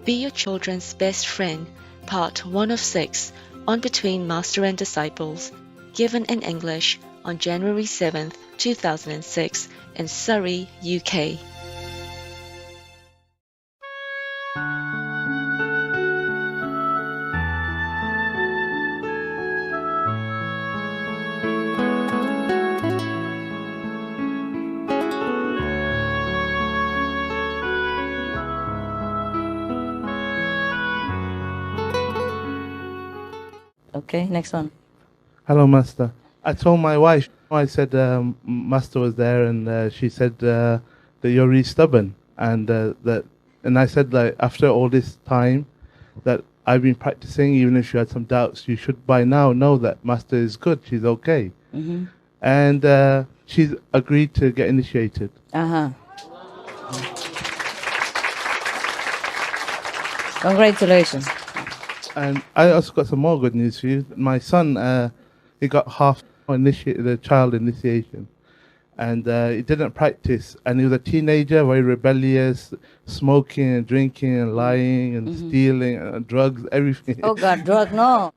Be Your Children's Best Friend, Part 1 of 6, on Between Master and Disciples, given in English on January 7th, 2006, in Surrey, UK. Okay, next one. Hello, Master. I told my wife, I said Master was there, and she said that you're really stubborn, and I said, like, after all this time that I've been practicing, even if you had some doubts, you should by now know that Master is good. She's okay, and she's agreed to get initiated. Congratulations. And I also got some more good news for you. My son, he got half the child initiation, and he didn't practice. And he was a teenager, very rebellious, smoking and drinking and lying and stealing and drugs, everything. Oh God, drug, no.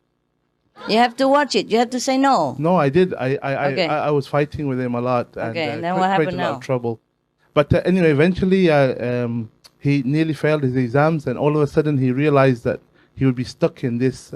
You have to watch it. You have to say no. No, I did. Okay. I was fighting with him a lot, and Okay, and then what happened created a lot now? of trouble. But anyway, eventually, he nearly failed his exams, and all of a sudden, he realized that he would be stuck in this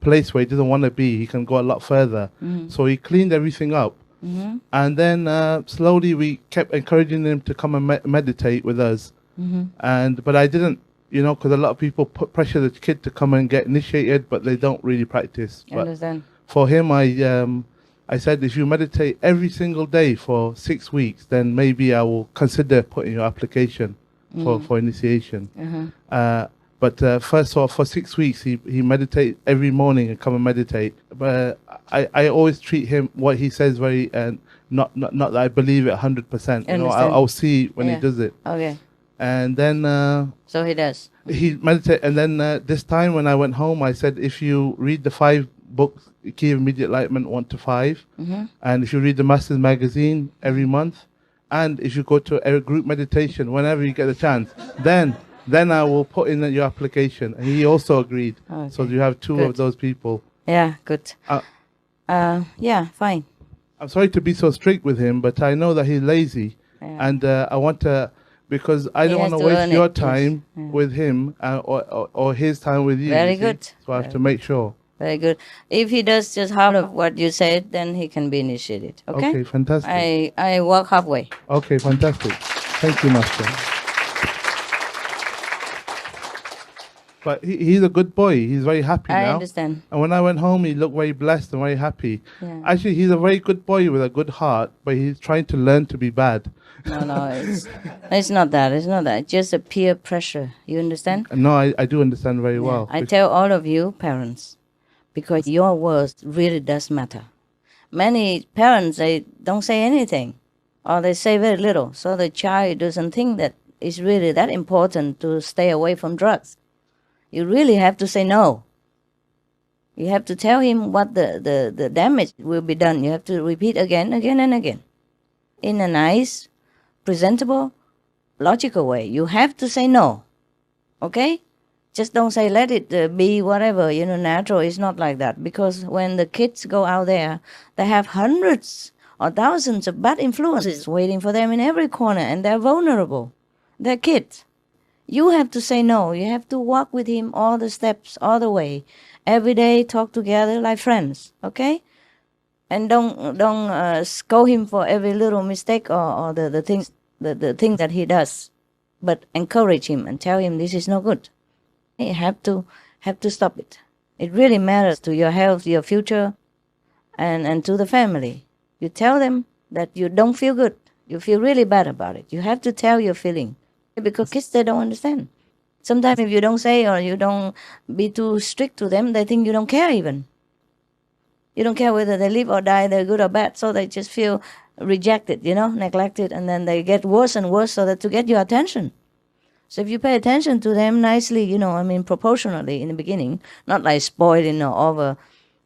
place where he doesn't want to be. He can go a lot further. So he cleaned everything up. And then slowly we kept encouraging him to come and meditate with us. But I didn't, because a lot of people pressure the kid to come and get initiated, but they don't really practice. I understand. For him, I said, if you meditate every single day for 6 weeks, then maybe I will consider putting your application for initiation. But first off, for 6 weeks, he meditate every morning and come and meditate. But I always treat him, what he says, very, not that I believe it 100%. I'll see when he does it. Okay. And then... so he does. He meditate. And then this time when I went home, I said, if you read the 5 books, Key of Immediate Enlightenment 1 to 5, and if you read the Master's Magazine every month, and if you go to a group meditation whenever you get a chance, then I will put in your application. And he also agreed. Okay. So you have 2 of those people. Yeah, good. Yeah, fine. I'm sorry to be so strict with him, but I know that he's lazy. Yeah. And I want to, because I don't want to waste your time with him or his time with you. Very you good. So I have to make sure. Very good. If he does just half of what you said, then he can be initiated. Okay? Okay, fantastic. I walk halfway. Okay, fantastic. Thank you, Master. But he's a good boy. He's very happy now. I understand. And when I went home, he looked very blessed and very happy. Yeah. Actually, he's a very good boy with a good heart, but he's trying to learn to be bad. No, it's not that. It's not that. It's just a peer pressure. You understand? No, I do understand very well. I tell all of you parents, because your words really does matter. Many parents, they don't say anything, or they say very little, so the child doesn't think that it's really that important to stay away from drugs. You really have to say no. You have to tell him what the damage will be done. You have to repeat again and again. In a nice, presentable, logical way. You have to say no. Okay? Just don't say let it be whatever, natural. It's not like that. Because when the kids go out there, they have hundreds or thousands of bad influences waiting for them in every corner, and they're vulnerable. They're kids. You have to say no. You have to walk with him all the steps, all the way. Every day, talk together like friends, okay? And don't scold him for every little mistake or the things that he does, but encourage him and tell him this is no good. You have to stop it. It really matters to your health, your future, and to the family. You tell them that you don't feel good. You feel really bad about it. You have to tell your feeling. Because kids, they don't understand. Sometimes if you don't say or you don't be too strict to them, they think you don't care even. You don't care whether they live or die, they're good or bad, so they just feel rejected, neglected, and then they get worse and worse so that to get your attention. So if you pay attention to them nicely, proportionally in the beginning, not like spoiled, over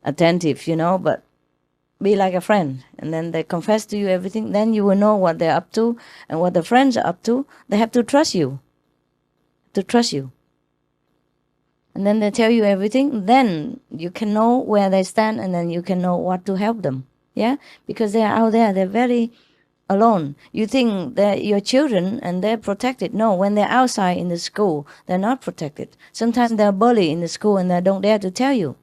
attentive, but be like a friend, and then they confess to you everything, then you will know what they're up to and what the friends are up to. They have to trust you. and then they tell you everything, then you can know where they stand, and then you can know what to help them. Yeah, because they are out there, they're very alone. You think that your children and they're protected. No, when they're outside in the school, they're not protected. Sometimes they're bullied in the school and they don't dare to tell you.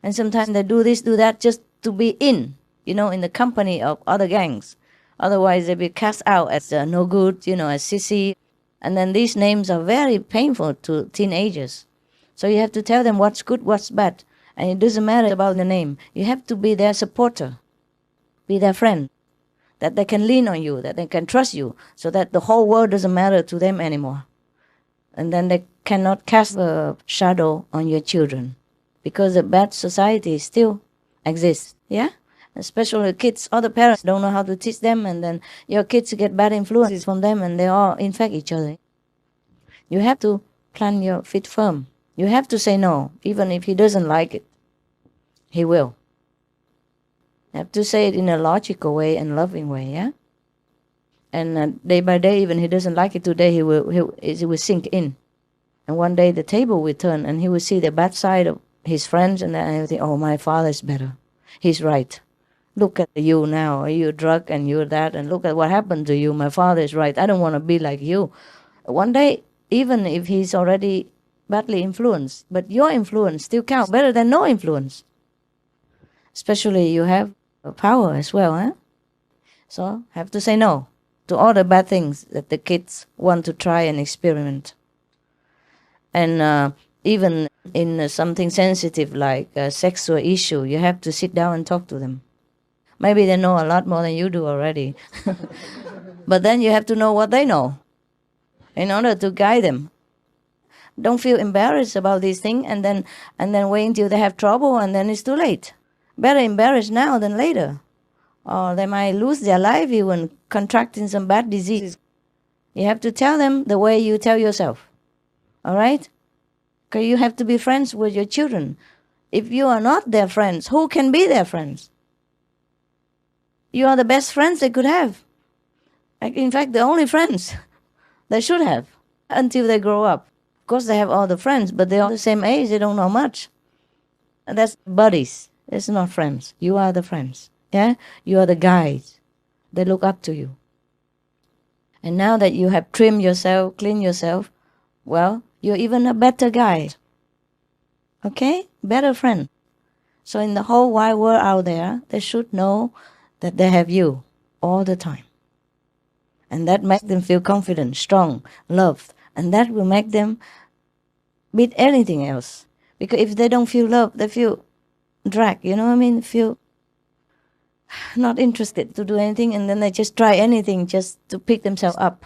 And sometimes they do this, do that just to be in the company of other gangs. Otherwise, they be cast out as no good, as sissy. And then these names are very painful to teenagers. So you have to tell them what's good, what's bad. And it doesn't matter about the name. You have to be their supporter, be their friend, that they can lean on you, that they can trust you, so that the whole world doesn't matter to them anymore. And then they cannot cast a shadow on your children, because the bad society still exists, yeah? Especially kids, other parents don't know how to teach them, and then your kids get bad influences from them, and they all infect each other. You have to plant your feet firm. You have to say no, even if he doesn't like it. He will. You have to say it in a logical way and loving way, yeah? And day by day, even he doesn't like it today, it will sink in. And one day the table will turn, and he will see the bad side of his friends, and then he'll think, oh, my father is better. He's right. Look at you now. You're drunk and you're that, and look at what happened to you. My father is right. I don't want to be like you. One day, even if he's already badly influenced, but your influence still counts better than no influence. Especially you have power as well, huh? So have to say no to all the bad things that the kids want to try and experiment. And even in something sensitive like a sexual issue, you have to sit down and talk to them. Maybe they know a lot more than you do already. But then you have to know what they know in order to guide them. Don't feel embarrassed about these things and then wait until they have trouble, and then it's too late. Better embarrassed now than later. Or they might lose their life even, contracting some bad disease. You have to tell them the way you tell yourself. All right? Because you have to be friends with your children. If you are not their friends, who can be their friends? You are the best friends they could have. In fact, the only friends they should have until they grow up. Of course, they have all the friends, but they're all the same age. They don't know much. And that's buddies. It's not friends. You are the friends. Yeah? You are the guides. They look up to you. And now that you have trimmed yourself, cleaned yourself, well, you're even a better guide. Okay? Better friend. So in the whole wide world out there, they should know that they have you all the time. And that makes them feel confident, strong, loved. And that will make them beat anything else. Because if they don't feel loved, they feel dragged, you know what I mean? Feel not interested to do anything, and then they just try anything just to pick themselves up.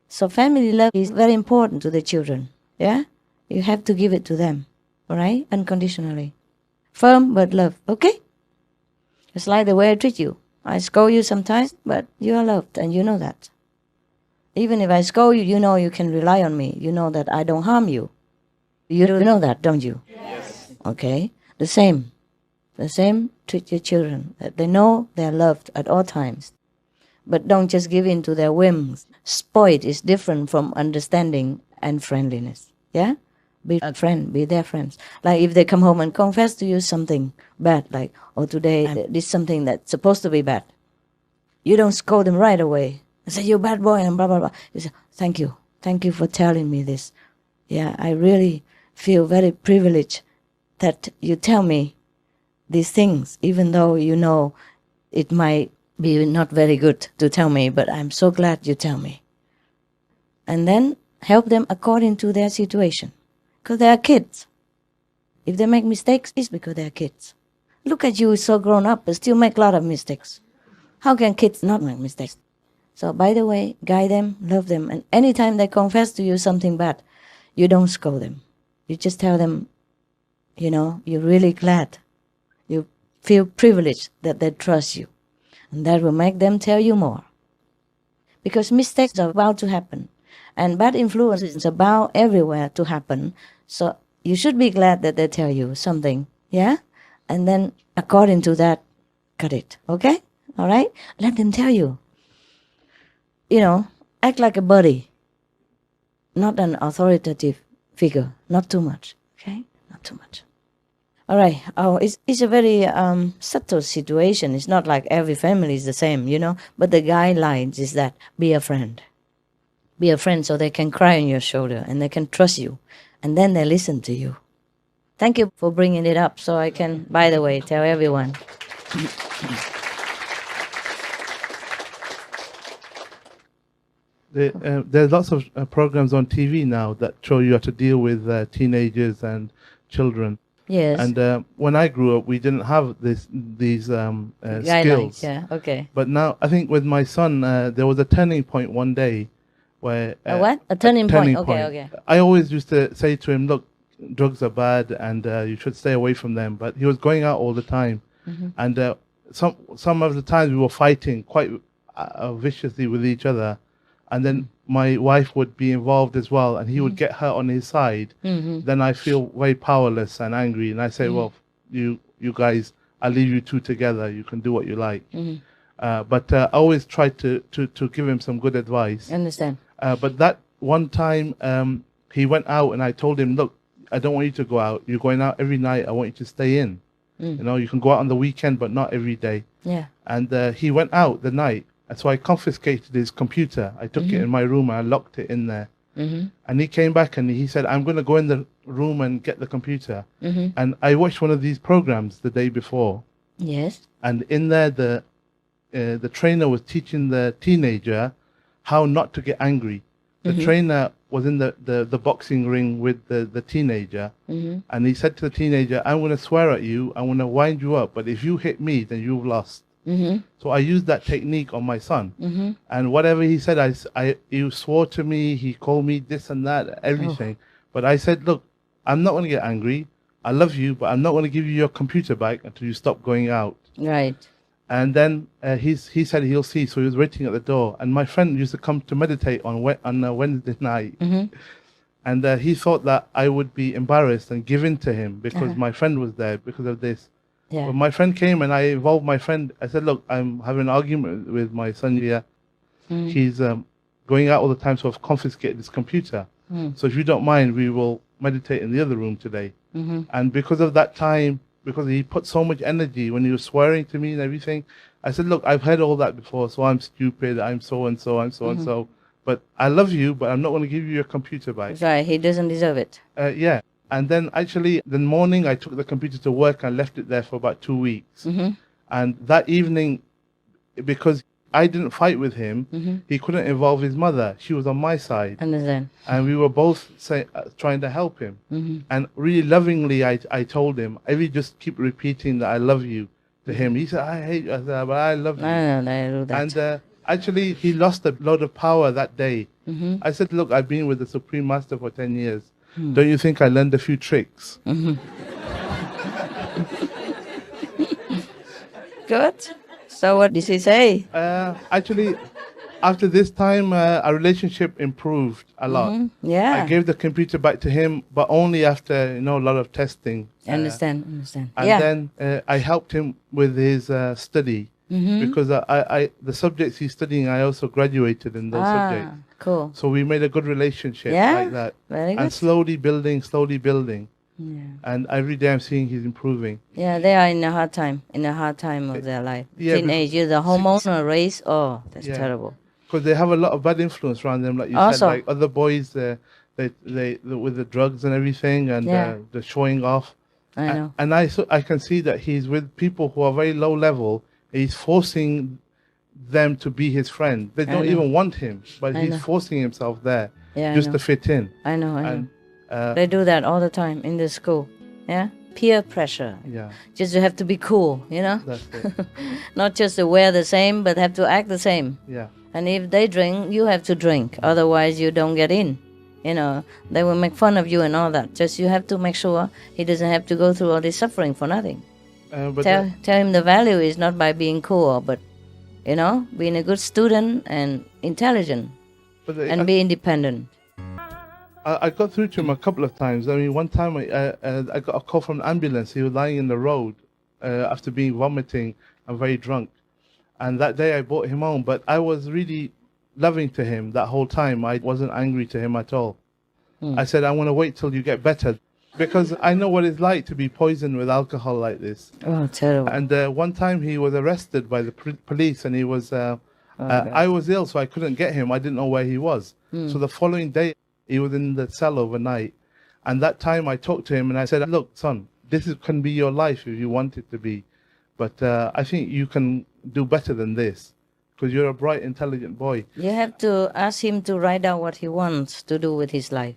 So family love is very important to the children, yeah? You have to give it to them, all right? Unconditionally. Firm but love, okay? It's like the way I treat you. I scold you sometimes, but you are loved, and you know that. Even if I scold you, you know you can rely on me. You know that I don't harm you. You know that, don't you? Yes. Okay? The same. Treat your children. That they know they're loved at all times. But don't just give in to their whims. Spoiled is different from understanding and friendliness. Yeah? Be a friend. Be their friends. Like if they come home and confess to you something bad, like, oh, today I did something that's supposed to be bad. You don't scold them right away. I say, you're a bad boy, and blah, blah, blah. You say, thank you. Thank you for telling me this. Yeah, I really feel very privileged that you tell me these things, even though you know it might be not very good to tell me, but I'm so glad you tell me. And then help them according to their situation. Because they are kids. If they make mistakes, it's because they are kids. Look at you, so grown up, but still make a lot of mistakes. How can kids not make mistakes? So, by the way, guide them, love them, and anytime they confess to you something bad, you don't scold them. You just tell them, you're really glad. You feel privileged that they trust you. And that will make them tell you more. Because mistakes are about to happen. And bad influence is about everywhere to happen. So, you should be glad that they tell you something. Yeah? And then, according to that, cut it. Okay? All right? Let them tell you. Act like a buddy, not an authoritative figure, not too much. Okay, not too much. All right. Oh, it's a very subtle situation. It's not like every family is the same, you know. But the guidelines is that be a friend. Be a friend so they can cry on your shoulder and they can trust you, and then they listen to you. Thank you for bringing it up so I can, by the way, tell everyone. There's lots of programs on TV now that show you how to deal with teenagers and children. Yes. And when I grew up, we didn't have these Guidelines. skills. Yeah. Okay. But now, I think with my son, there was a turning point one day where... A what? A turning point. Okay, okay. I always used to say to him, look, drugs are bad and you should stay away from them. But he was going out all the time. Mm-hmm. And some of the times we were fighting quite viciously with each other. And then my wife would be involved as well, and he would get her on his side. Mm-hmm. Then I feel very powerless and angry, and I say, well, you guys, I'll leave you two together. You can do what you like. But I always try to give him some good advice. Understand. But that one time he went out, and I told him, look, I don't want you to go out. You're going out every night. I want you to stay in. You know, you can go out on the weekend, but not every day. Yeah. And he went out the night. And so I confiscated his computer. I took it in my room and I locked it in there. And he came back and he said, I'm going to go in the room and get the computer. And I watched one of these programs the day before. Yes. And in there, the trainer was teaching the teenager how not to get angry. The trainer was in the boxing ring with the teenager. And he said to the teenager, I'm going to swear at you. I'm going to wind you up. But if you hit me, then you've lost. So I used that technique on my son, and whatever he said, he swore to me, he called me this and that, everything. But I said, look, I'm not going to get angry. I love you, but I'm not going to give you your computer back until you stop going out. Right. And then he said he'll see, so he was waiting at the door. And my friend used to come to meditate on a Wednesday night. And he thought that I would be embarrassed and give in to him because my friend was there because of this. Yeah. When my friend came and I involved my friend, I said, look, I'm having an argument with my son here. He's going out all the time, so I've confiscated his computer. So if you don't mind, we will meditate in the other room today. And because of that time, because he put so much energy when he was swearing to me and everything, I said, look, I've heard all that before, so I'm stupid, I'm so-and-so, I'm so-and-so. But I love you, but I'm not going to give you your computer back. Right, he doesn't deserve it. Yeah. And then actually, the morning I took the computer to work and left it there for about 2 weeks. And that evening, because I didn't fight with him, he couldn't involve his mother. She was on my side. Understand. And we were both trying to help him. And really lovingly, I told him, I just keep repeating that I love you to him. He said, I hate you. I said, but I love you. I know that. And actually, he lost a lot of power that day. I said, look, I've been with the Supreme Master for 10 years. Don't you think I learned a few tricks? Good. So what did he say? Actually, after this time, our relationship improved a lot. Yeah. I gave the computer back to him, but only after, a lot of testing. Understand. And then I helped him with his study. Because the subjects he's studying, I also graduated in those subjects. Cool. So we made a good relationship like that. Very good. And slowly building. Yeah. And every day I'm seeing he's improving. Yeah, they are in a hard time of their life. Yeah, Teenage, the hormonal race, that's terrible. Because they have a lot of bad influence around them, like you said, like other boys, they with the drugs and everything, and the showing off. I know. And I can see that he's with people who are very low level. He's forcing them to be his friend. They don't even want him, but he's forcing himself there just to fit in. I know. They do that all the time in the school. Yeah, peer pressure. Yeah, just you have to be cool, That's it. Not just to wear the same, but have to act the same. Yeah. And if they drink, you have to drink. Otherwise, you don't get in. They will make fun of you and all that. Just you have to make sure he doesn't have to go through all this suffering for nothing. Tell him the value is not by being cool, but being a good student and intelligent, and be independent. I got through to him a couple of times. I mean, one time I got a call from an ambulance. He was lying in the road after being vomiting and very drunk. And that day I brought him home, but I was really loving to him that whole time. I wasn't angry to him at all. I said, I want to wait till you get better. because I know what it's like to be poisoned with alcohol like this. Oh, terrible. And one time he was arrested by the police, and he was. God. I was ill, so I couldn't get him. I didn't know where he was. So the following day, he was in the cell overnight. And that time, I talked to him and I said, "Look, son, can be your life if you want it to be, but I think you can do better than this, because you're a bright, intelligent boy." You have to ask him to write down what he wants to do with his life.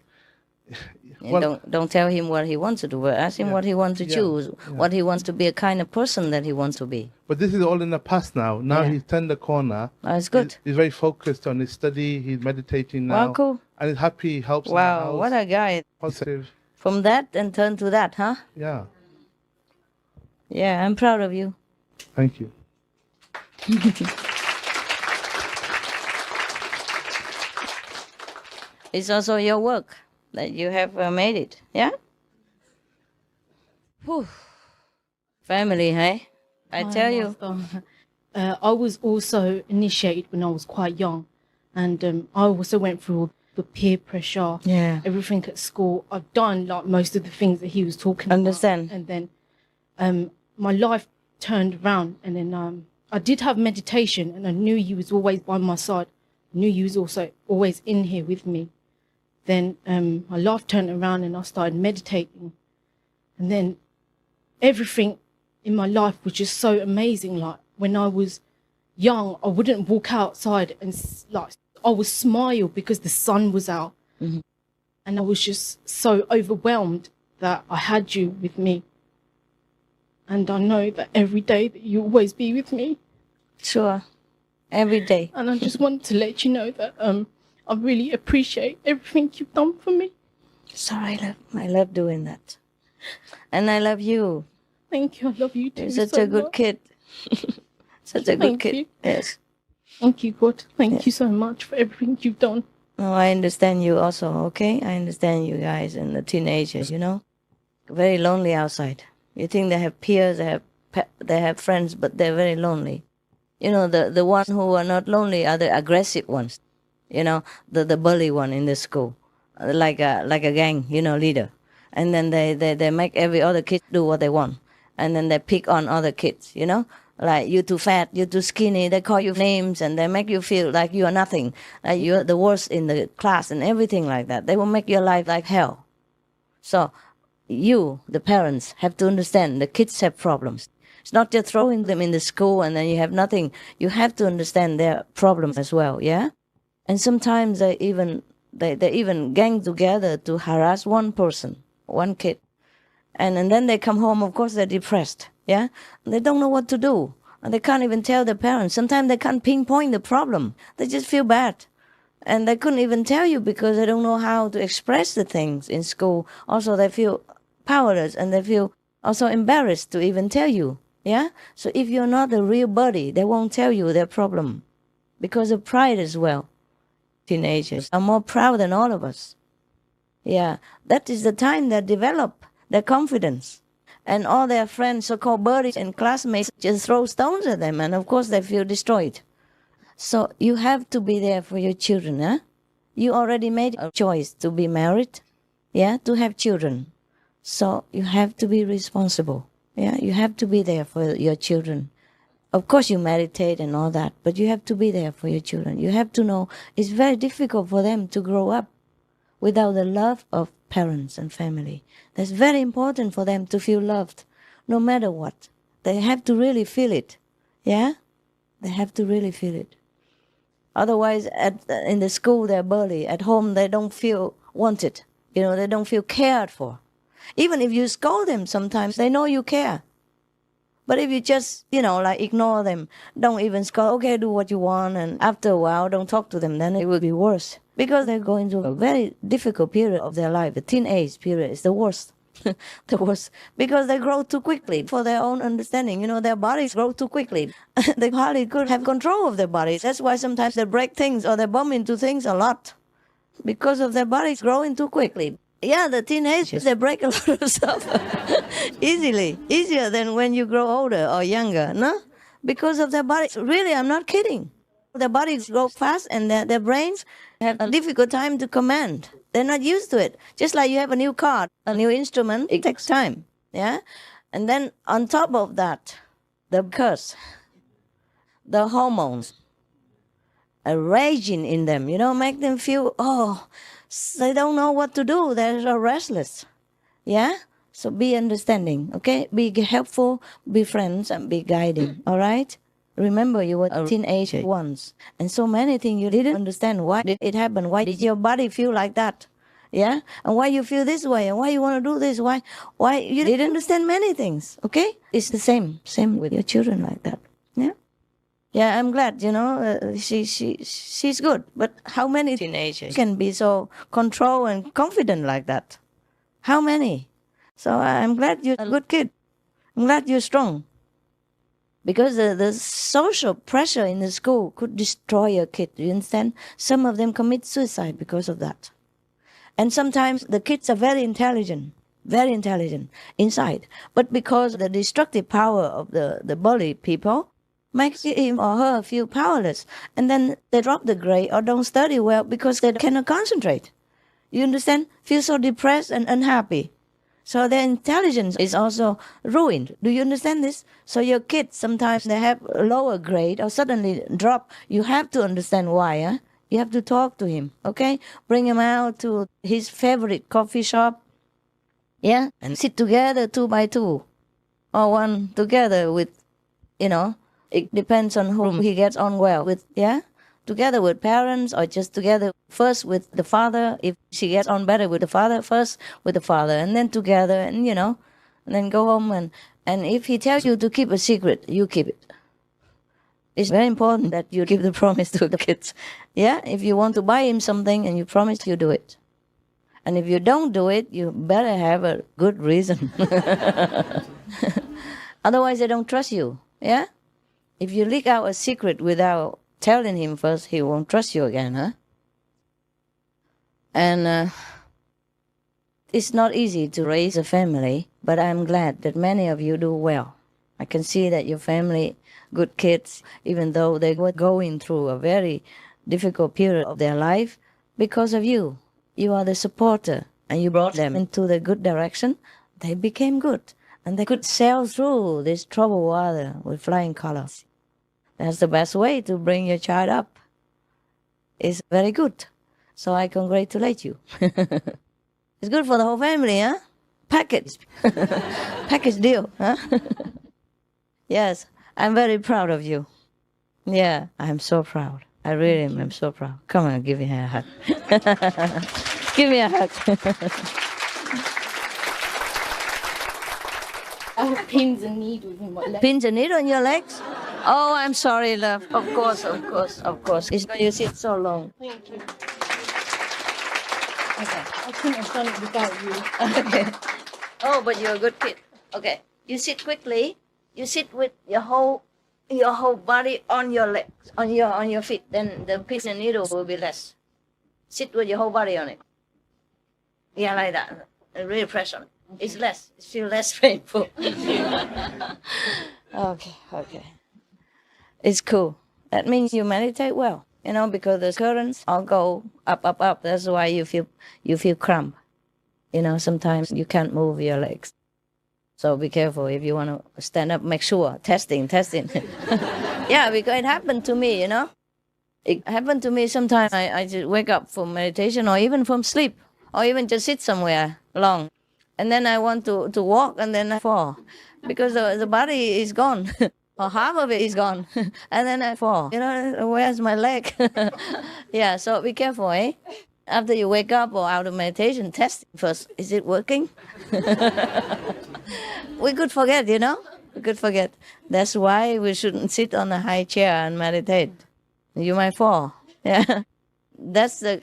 Well, Don't tell him what he wants to do, but ask him what he wants to choose, what he wants to be, a kind of person that he wants to be. but this is all in the past now. Now he's turned the corner. That's good. He's very focused on his study. He's meditating now. Wow, cool. And he's happy. He helps. in the Wow, house. what a guy. Positive. From that and turn to that, huh? Yeah. Yeah, I'm proud of you. Thank you. It's also your work that you have made it, yeah? Whew. Family, hey? I tell you. I was also initiated when I was quite young, and I also went through the peer pressure, everything at school. I've done like most of the things that he was talking Understand. about. And then my life turned around, and then I did have meditation, and I knew he was always by my side. I knew he was also always in here with me. Then my life turned around and I started meditating. And then everything in my life was just so amazing. Like when I was young, I wouldn't walk outside and I would smile because the sun was out. Mm-hmm. And I was just so overwhelmed that I had you with me. And I know that every day that you'll always be with me. Sure. Every day. And I just wanted to let you know that I really appreciate everything you've done for me. Sorry, I love doing that. And I love you. Thank you. I love you too. You're such so a good much. kid. Such a good Thank kid. you. Yes. Thank you, God. Thank you so much for everything you've done. No, I understand you also, okay? I understand you guys and the teenagers, you know? Very lonely outside. You think they have peers, they have friends, but they're very lonely. You know, the ones who are not lonely are the aggressive ones. You know, the bully one in the school. Like a gang, you know, leader. And then they make every other kid do what they want. And then they pick on other kids, you know? Like, you're too fat, you're too skinny, they call you names and they make you feel like you are nothing, like you're the worst in the class and everything like that. They will make your life like hell. So you, the parents, have to understand the kids have problems. It's not just throwing them in the school and then you have nothing. You have to understand their problems as well, yeah? And sometimes they even gang together to harass one person, one kid. And then they come home, of course, they're depressed. Yeah, they don't know what to do, and they can't even tell their parents. Sometimes they can't pinpoint the problem. They just feel bad, and they couldn't even tell you because they don't know how to express the things in school. Also, they feel powerless, and they feel also embarrassed to even tell you. Yeah, so if you're not a real buddy, they won't tell you their problem because of pride as well. Teenagers are more proud than all of us. Yeah, that is the time they develop their confidence. And all their friends, so-called buddies and classmates, just throw stones at them. And of course, they feel destroyed. So you have to be there for your children. Huh? You already made a choice to be married, yeah, to have children. So you have to be responsible. Yeah, you have to be there for your children. Of course, you meditate and all that, but you have to be there for your children. You have to know it's very difficult for them to grow up without the love of parents and family. That's very important for them to feel loved, no matter what. They have to really feel it. Yeah? They have to really feel it. Otherwise, in the school, they're bullied. At home, they don't feel wanted. You know, they don't feel cared for. Even if you scold them sometimes, they know you care. But if you just, you know, like ignore them, don't even scold, okay, do what you want, and after a while, don't talk to them, then it will be worse. Because they're going through a very difficult period of their life. The teenage period is the worst. The worst. Because they grow too quickly for their own understanding. You know, their bodies grow too quickly. They hardly could have control of their bodies. That's why sometimes they break things or they bump into things a lot. Because of their bodies growing too quickly. Yeah, the teenagers, they break a lot of stuff easily. Easier than when you grow older or younger, no? Because of their bodies. Really, I'm not kidding. Their bodies grow fast and their brains have a difficult time to command. They're not used to it. Just like you have a new car, a new instrument, it takes time. Yeah? And then on top of that, the curse, the hormones are raging in them, make them feel, they don't know what to do. They're so restless. Yeah? So be understanding, okay? Be helpful, be friends, and be guiding, all right? Remember, you were a teenager once, and so many things you didn't understand. Why did it happen? Why did your body feel like that? Yeah? And why you feel this way, and why you want to do this? Why you didn't understand many things, okay? It's the same with your children like that, yeah? Yeah, I'm glad, she's good. But how many teenagers can be so controlled and confident like that? How many? So I'm glad you're a good kid. I'm glad you're strong. Because the social pressure in the school could destroy your kid. You understand? Some of them commit suicide because of that. And sometimes the kids are very intelligent inside. But because the destructive power of the bully people makes him or her feel powerless. And then they drop the grade or don't study well because they cannot concentrate. You understand? Feel so depressed and unhappy. So their intelligence is also ruined. Do you understand this? So your kids, sometimes they have a lower grade or suddenly drop. You have to understand why. Huh? You have to talk to him, okay? Bring him out to his favorite coffee shop. Yeah? And sit together 2 by 2. Or one together with, it depends on whom he gets on well with, yeah? Together with parents or just together first with the father. If she gets on better with the father, first with the father and then together and, and then go home. And if he tells you to keep a secret, you keep it. It's very important that you keep the promise to the kids. Yeah? If you want to buy him something and you promise, you do it. And if you don't do it, you better have a good reason. Otherwise, they don't trust you. Yeah? If you leak out a secret without telling him first, he won't trust you again, huh? And it's not easy to raise a family, but I'm glad that many of you do well. I can see that your family, good kids, even though they were going through a very difficult period of their life, because of you. You are the supporter, and you brought them into the good direction. They became good, and they could sail through this troubled water with flying colors. That's the best way to bring your child up. It's very good. So I congratulate you. It's good for the whole family, huh? Package. Package deal, huh? Yes, I'm very proud of you. Yeah, I'm so proud. I really am. I'm so proud. Come on, give me a hug. Give me a hug. I have pins and needles in my legs. Pins and needles in your legs? Oh, I'm sorry, love. Of course. It's when you sit so long. Thank you. Okay. I couldn't have done it without you. Okay. Oh, but you're a good kid. Okay. You sit quickly. You sit with your whole body on your legs, on your feet. Then the pin and needle will be less. Sit with your whole body on it. Yeah, like that. And really press on it. It's less. It feels less painful. Okay. It's cool. That means you meditate well, because the currents all go up. That's why you feel cramp. Sometimes you can't move your legs. So be careful if you want to stand up. Make sure. Testing. Yeah, because it happened to me, It happened to me sometimes. I just wake up from meditation or even from sleep or even just sit somewhere long. And then I want to walk and then I fall because the body is gone. Or half of it is gone. And then I fall. Where's my leg? Yeah, so be careful, eh? After you wake up or out of meditation, test first. Is it working? We could forget, We could forget. That's why we shouldn't sit on a high chair and meditate. You might fall. Yeah. That's the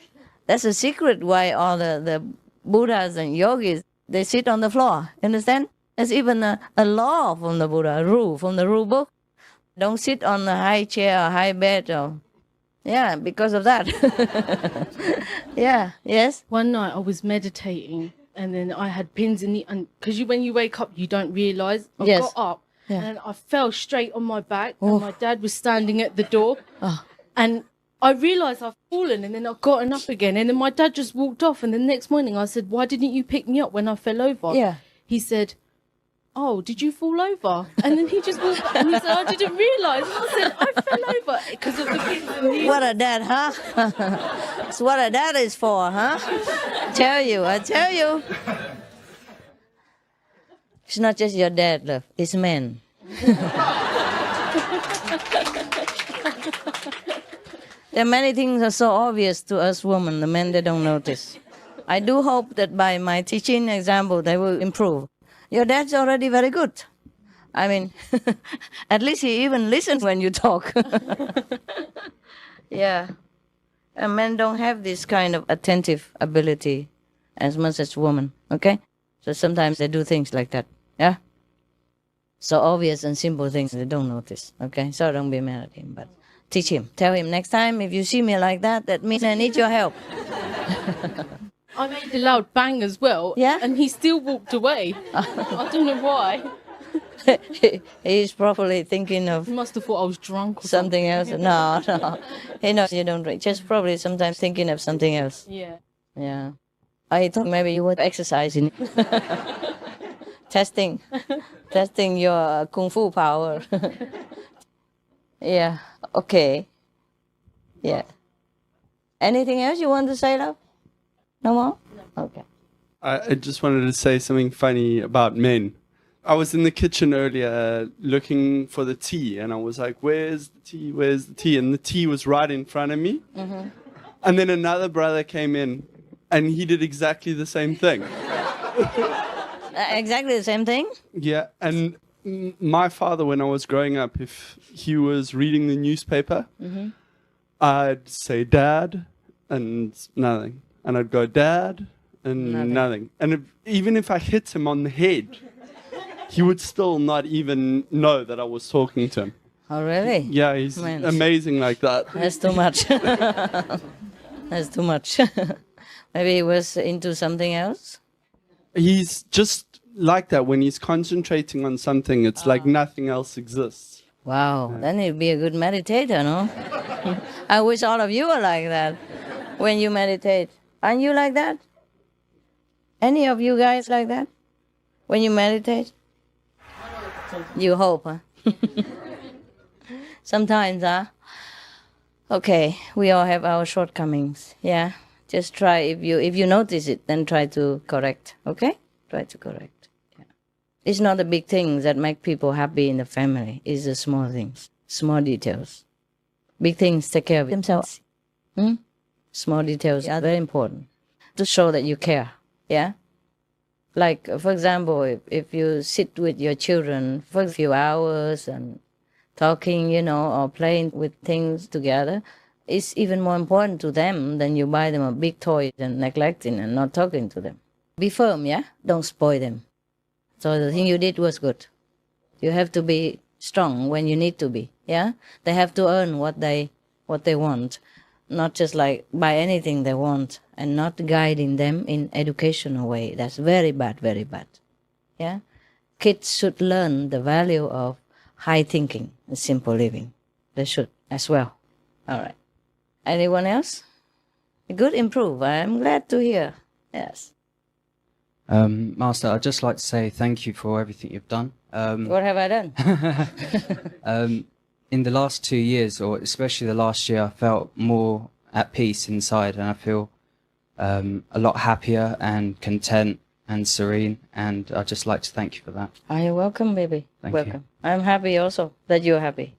secret why all the Buddhas and yogis, they sit on the floor. Understand? There's even a law from the Buddha, a rule from the rule book. Don't sit on a high chair or high bed. Yeah, because of that. Yeah, yes. One night I was meditating and then I had pins in the... Because when you wake up, you don't realise. I got up and I fell straight on my back and my dad was standing at the door. Oh. And I realised I've fallen, and then I've gotten up again. And then my dad just walked off. And the next morning I said, why didn't you pick me up when I fell over? Yeah. He said, oh, did you fall over? And then he just walked back and he said, I didn't realise. And I said, I fell over because of the kids. What a dad, huh? That's what a dad is for, huh? I tell you. It's not just your dad, love. It's men. There are many things that are so obvious to us women, the men, they don't notice. I do hope that by my teaching example, they will improve. Your dad's already very good. I mean, at least he even listens when you talk. Yeah. And men don't have this kind of attentive ability as much as women, okay? So sometimes they do things like that, yeah? So obvious and simple things they don't notice, okay? So don't be mad at him, but teach him. Tell him next time if you see me like that, that means I need your help. I made a loud bang as well. Yeah? And he still walked away. I don't know why. He's probably thinking of He must have thought I was drunk or something else. No. He knows you don't drink. Just probably sometimes thinking of something else. Yeah. Yeah. I thought maybe you were exercising. Testing your kung fu power. Yeah. Okay. Yeah. Anything else you want to say, love? No more? Okay. I just wanted to say something funny about men. I was in the kitchen earlier looking for the tea, and I was like, where's the tea? Where's the tea? And the tea was right in front of me. Mm-hmm. And then another brother came in, and he did exactly the same thing. Exactly the same thing? Yeah, and my father, when I was growing up, if he was reading the newspaper, I'd say, Dad, and nothing. And I'd go, Dad, and nothing. And even if I hit him on the head, he would still not even know that I was talking to him. Oh, really? Yeah, he's amazing like that. That's too much. That's too much. Maybe he was into something else? He's just like that. When he's concentrating on something, it's like nothing else exists. Wow, then he'd be a good meditator, no? I wish all of you were like that when you meditate. Aren't you like that? Any of you guys like that? When you meditate? You hope, huh? Sometimes, huh? Okay, we all have our shortcomings, yeah? Just try, if you notice it, then try to correct, okay? Try to correct. Yeah. It's not the big things that make people happy in the family. It's the small things, small details. Big things take care of themselves. Small details are very important to show that you care, yeah? Like, for example, if you sit with your children for a few hours and talking, or playing with things together, it's even more important to them than you buy them a big toy and neglecting and not talking to them. Be firm, yeah? Don't spoil them. So the thing you did was good. You have to be strong when you need to be, yeah? They have to earn what they want, not just like buy anything they want and not guiding them in educational way. That's very bad, yeah? Kids should learn the value of high thinking and simple living. They should as well. All right. Anyone else? Good, improve. I'm glad to hear. Yes. Master, I'd just like to say thank you for everything you've done. What have I done? In the last 2 years, or especially the last year, I felt more at peace inside, and I feel a lot happier and content and serene, and I'd just like to thank you for that. You're welcome, baby. Thank welcome. you. I'm happy also that you're happy.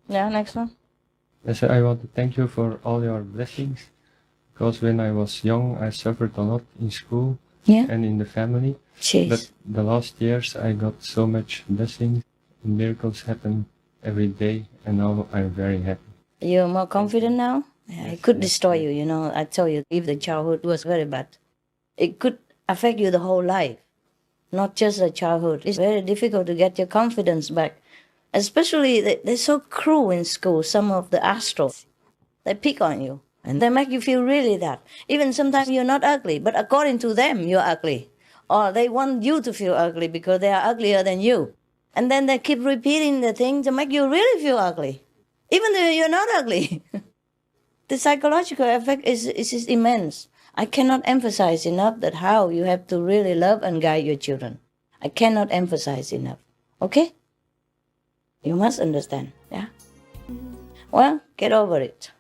Yeah, next one. Yes, I want to thank you for all your blessings, because when I was young, I suffered a lot in school and in the family. Jeez. But the last years, I got so much blessings, and miracles happen every day, and now I'm very happy. You're more confident now? Yeah, it could destroy you, I tell you, if the childhood was very bad, it could affect you the whole life, not just the childhood. It's very difficult to get your confidence back. Especially, they're so cruel in school, some of the astros. They pick on you, and they make you feel really that. Even sometimes you're not ugly, but according to them, you're ugly. Or they want you to feel ugly because they are uglier than you. And then they keep repeating the thing to make you really feel ugly. even though you're not ugly. The psychological effect is immense. I cannot emphasize enough that how you have to really love and guide your children. I cannot emphasize enough. Okay? You must understand, yeah? Well, get over it.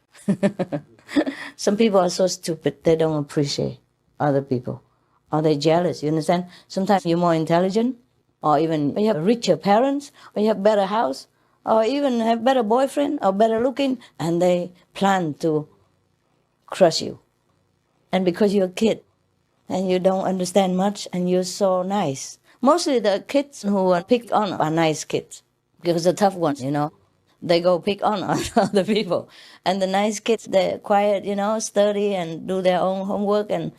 Some people are so stupid, they don't appreciate other people. Or they're jealous, you understand? Sometimes you're more intelligent, or even you have richer parents, or you have better house, or even have better boyfriend, or better looking, and they plan to crush you. And because you're a kid, and you don't understand much, and you're so nice. Mostly the kids who are picked on are nice kids, because the tough ones, they go pick on other people. And the nice kids, they're quiet, study and do their own homework, and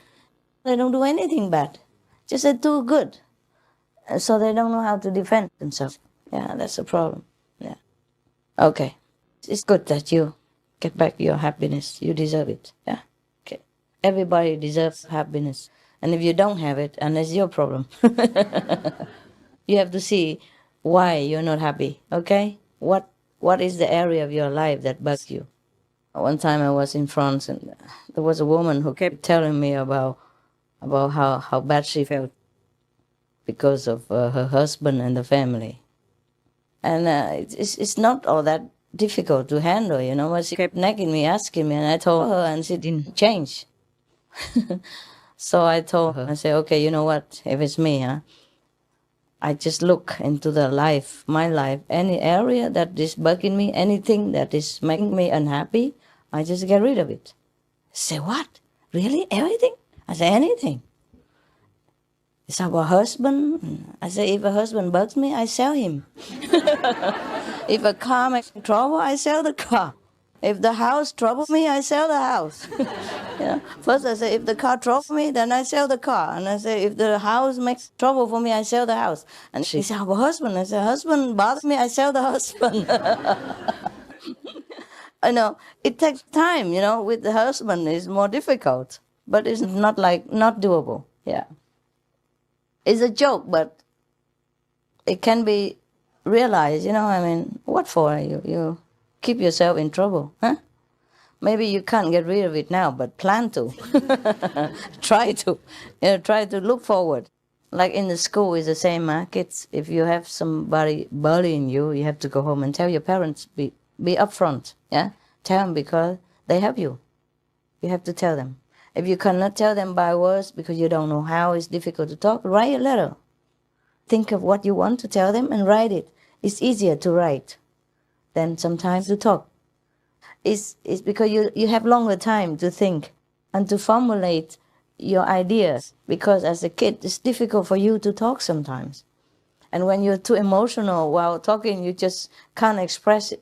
they don't do anything bad. Just they do good. So they don't know how to defend themselves. Yeah, that's the problem. Yeah. Okay. It's good that you get back your happiness. You deserve it. Yeah. Okay. Everybody deserves happiness. And if you don't have it, and it's your problem. You have to see why you're not happy. Okay? What is the area of your life that bugs you? One time I was in France, and there was a woman who kept telling me about how bad she felt because of her husband and the family. And it's not all that difficult to handle, but she kept nagging me, asking me, and I told her, and she didn't change. So I told her, I said, okay, you know what, if it's me, I just look into my life, any area that is bugging me, anything that is making me unhappy, I just get rid of it. Say, what? Really? Everything? I say, anything. It's about husband. I say, if a husband bugs me, I sell him. If a car makes trouble, I sell the car. If the house troubles me, I sell the house. First I say, if the car troubles me, then I sell the car. And I say, if the house makes trouble for me, I sell the house. And she said, about husband. I said, husband bothers me, I sell the husband. I know, it takes time, with the husband it's more difficult. But it's not doable, yeah. It's a joke, but it can be realized, what for? You keep yourself in trouble, huh? Maybe you can't get rid of it now, but plan to. Try to look forward. Like in the school, it's the same, kids. If you have somebody bullying you, you have to go home and tell your parents, be upfront, yeah? Tell them because they have you. You have to tell them. If you cannot tell them by words because you don't know how, it's difficult to talk, write a letter. Think of what you want to tell them and write it. It's easier to write than sometimes to talk. It's because you have longer time to think and to formulate your ideas, because as a kid, it's difficult for you to talk sometimes. And when you're too emotional while talking, you just can't express